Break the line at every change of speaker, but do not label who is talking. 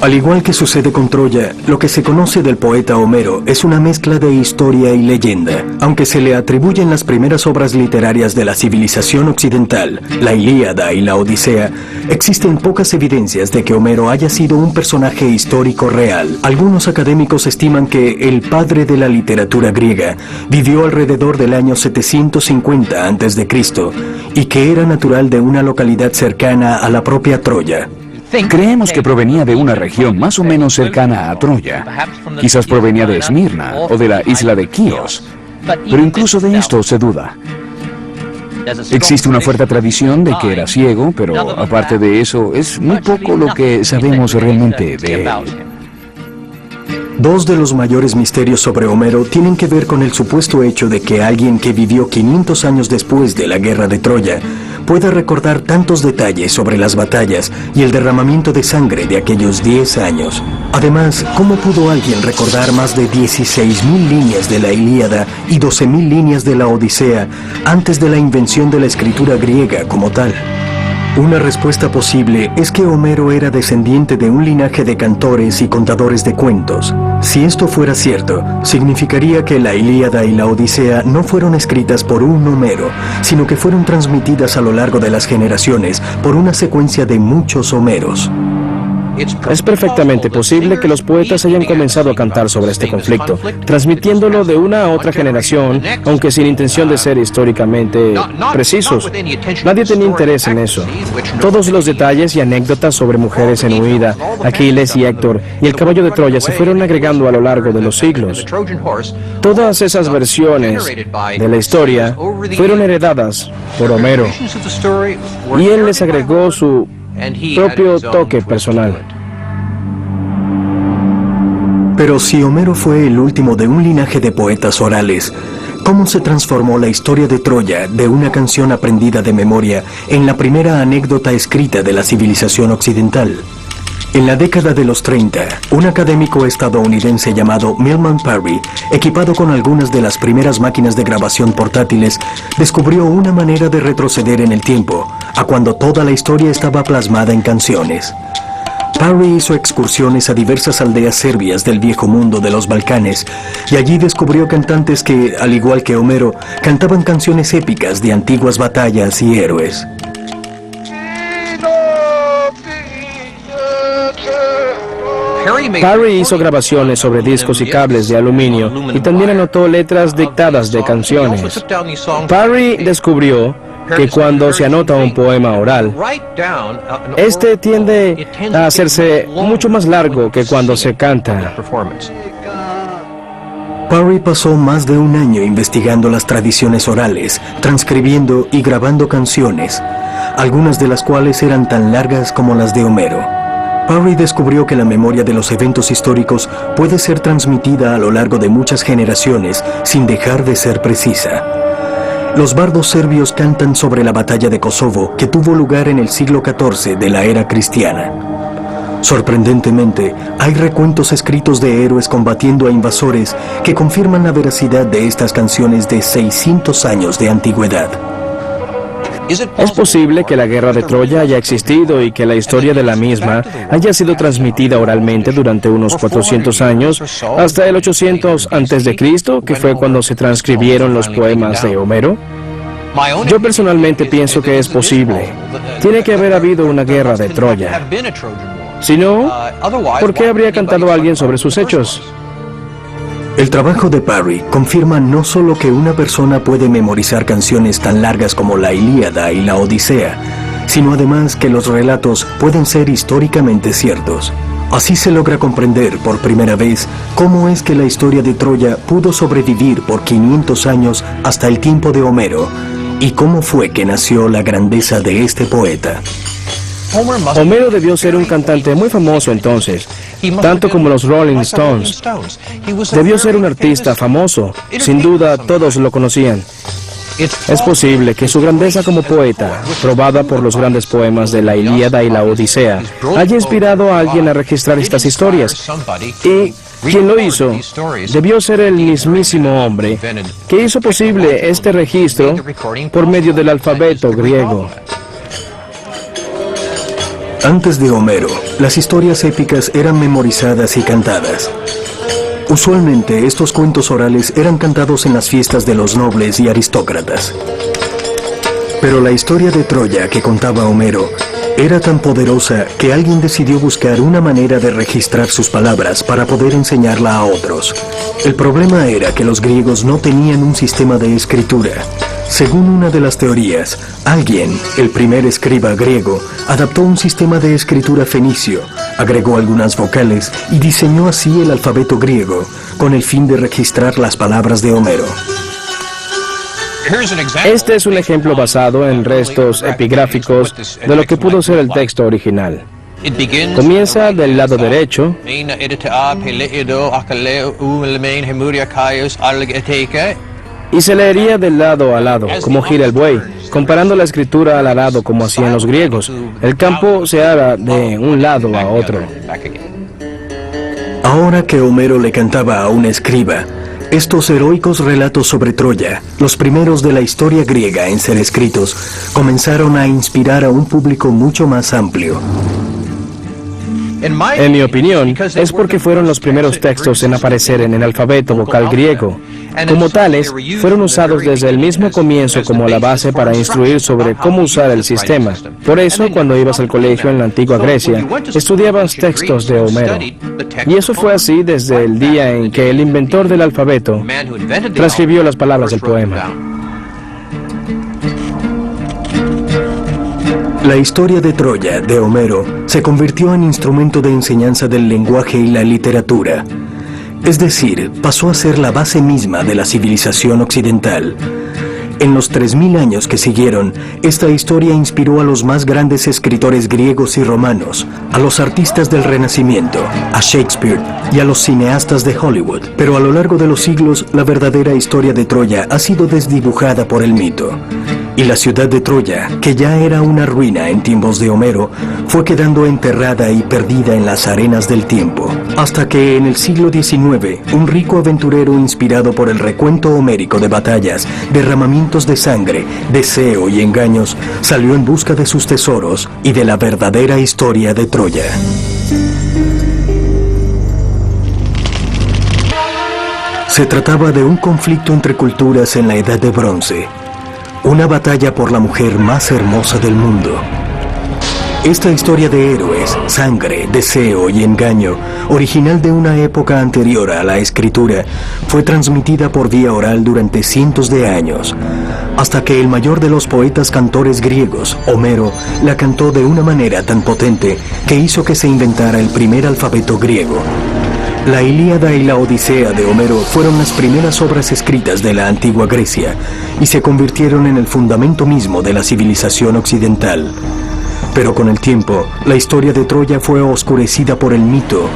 Al igual que sucede con Troya, lo que se conoce del poeta Homero es una mezcla de historia y leyenda. Aunque se le atribuyen las primeras obras literarias de la civilización occidental, la Ilíada y la Odisea, existen pocas evidencias de que Homero haya sido un personaje histórico real. Algunos académicos estiman que el padre de la literatura griega vivió alrededor del año 750 a.C. y que era natural de una localidad cercana a la propia Troya.
Creemos que provenía de una región más o menos cercana a Troya. Quizás provenía de Esmirna o de la isla de Quíos, pero incluso de esto se duda. Existe una fuerte tradición de que era ciego, pero aparte de eso, es muy poco lo que sabemos realmente de él.
Dos de los mayores misterios sobre Homero tienen que ver con el supuesto hecho de que alguien que vivió 500 años después de la guerra de Troya pueda recordar tantos detalles sobre las batallas y el derramamiento de sangre de aquellos 10 años. Además, ¿cómo pudo alguien recordar más de 16.000 líneas de la Ilíada y 12.000 líneas de la Odisea antes de la invención de la escritura griega como tal? Una respuesta posible es que Homero era descendiente de un linaje de cantores y contadores de cuentos. Si esto fuera cierto, significaría que la Ilíada y la Odisea no fueron escritas por un Homero, sino que fueron transmitidas a lo largo de las generaciones por una secuencia de muchos Homeros.
Es perfectamente posible que los poetas hayan comenzado a cantar sobre este conflicto, transmitiéndolo de una a otra generación, aunque sin intención de ser históricamente precisos. Nadie tenía interés en eso. Todos los detalles y anécdotas sobre mujeres en huida, Aquiles y Héctor y el caballo de Troya se fueron agregando a lo largo de los siglos. Todas esas versiones de la historia fueron heredadas por Homero, y él les agregó su propio toque personal.
Pero si Homero fue el último de un linaje de poetas orales, ¿cómo se transformó la historia de Troya de una canción aprendida de memoria en la primera anécdota escrita de la civilización occidental? En la década de los 30, un académico estadounidense llamado Milman Parry, equipado con algunas de las primeras máquinas de grabación portátiles, descubrió una manera de retroceder en el tiempo, a cuando toda la historia estaba plasmada en canciones. Parry hizo excursiones a diversas aldeas serbias del viejo mundo de los Balcanes, y allí descubrió cantantes que, al igual que Homero, cantaban canciones épicas de antiguas batallas y héroes.
Parry hizo grabaciones sobre discos y cables de aluminio y también anotó letras dictadas de canciones. Parry descubrió que cuando se anota un poema oral, este tiende a hacerse mucho más largo que cuando se canta.
Parry pasó más de un año investigando las tradiciones orales, transcribiendo y grabando canciones, algunas de las cuales eran tan largas como las de Homero. Parry descubrió que la memoria de los eventos históricos puede ser transmitida a lo largo de muchas generaciones sin dejar de ser precisa. Los bardos serbios cantan sobre la batalla de Kosovo, que tuvo lugar en el siglo XIV de la era cristiana. Sorprendentemente, hay recuentos escritos de héroes combatiendo a invasores que confirman la veracidad de estas canciones de 600 años de antigüedad.
Es posible que la guerra de Troya haya existido y que la historia de la misma haya sido transmitida oralmente durante unos 400 años hasta el 800 a.C., que fue cuando se transcribieron los poemas de Homero. Yo personalmente pienso que es posible. Tiene que haber habido una guerra de Troya. Si no, ¿por qué habría cantado alguien sobre sus hechos?
El trabajo de Parry confirma no solo que una persona puede memorizar canciones tan largas como la Ilíada y la Odisea, sino además que los relatos pueden ser históricamente ciertos. Así se logra comprender por primera vez cómo es que la historia de Troya pudo sobrevivir por 500 años hasta el tiempo de Homero, y cómo fue que nació la grandeza de este poeta.
Homero debió ser un cantante muy famoso entonces, tanto como los Rolling Stones. Debió ser un artista famoso, sin duda todos lo conocían. Es posible que su grandeza como poeta, probada por los grandes poemas de la Ilíada y la Odisea, haya inspirado a alguien a registrar estas historias. Y quien lo hizo debió ser el mismísimo hombre que hizo posible este registro por medio del alfabeto griego.
Antes de Homero, las historias épicas eran memorizadas y cantadas. Usualmente estos cuentos orales eran cantados en las fiestas de los nobles y aristócratas. Pero la historia de Troya que contaba Homero era tan poderosa que alguien decidió buscar una manera de registrar sus palabras para poder enseñarla a otros. El problema era que los griegos no tenían un sistema de escritura. Según una de las teorías, alguien, el primer escriba griego, adaptó un sistema de escritura fenicio, agregó algunas vocales y diseñó así el alfabeto griego, con el fin de registrar las palabras de Homero.
Este es un ejemplo basado en restos epigráficos de lo que pudo ser el texto original. Comienza del lado derecho y se leería del lado a lado, como gira el buey, comparando la escritura al arado como hacían los griegos. El campo se ara de un lado a otro.
Ahora que Homero le cantaba a un escriba, estos heroicos relatos sobre Troya, los primeros de la historia griega en ser escritos, comenzaron a inspirar a un público mucho más amplio.
En mi opinión, es porque fueron los primeros textos en aparecer en el alfabeto vocal griego. Como tales, fueron usados desde el mismo comienzo como la base para instruir sobre cómo usar el sistema. Por eso, cuando ibas al colegio en la antigua Grecia, estudiabas textos de Homero. Y eso fue así desde el día en que el inventor del alfabeto transcribió las palabras del poema.
La historia de Troya, de Homero, se convirtió en instrumento de enseñanza del lenguaje y la literatura. Es decir, pasó a ser la base misma de la civilización occidental. En los 3000 años que siguieron, esta historia inspiró a los más grandes escritores griegos y romanos, a los artistas del Renacimiento, a Shakespeare y a los cineastas de Hollywood. Pero a lo largo de los siglos, la verdadera historia de Troya ha sido desdibujada por el mito. Y la ciudad de Troya, que ya era una ruina en tiempos de Homero, fue quedando enterrada y perdida en las arenas del tiempo. Hasta que en el siglo XIX, un rico aventurero inspirado por el recuento homérico de batallas, derramamientos de sangre, deseo y engaños, salió en busca de sus tesoros y de la verdadera historia de Troya. Se trataba de un conflicto entre culturas en la Edad de Bronce. Una batalla por la mujer más hermosa del mundo. Esta historia de héroes, sangre, deseo y engaño, original de una época anterior a la escritura, fue transmitida por vía oral durante cientos de años, hasta que el mayor de los poetas cantores griegos, Homero, la cantó de una manera tan potente que hizo que se inventara el primer alfabeto griego. La Ilíada y la Odisea de Homero fueron las primeras obras escritas de la antigua Grecia y se convirtieron en el fundamento mismo de la civilización occidental. Pero con el tiempo, la historia de Troya fue oscurecida por el mito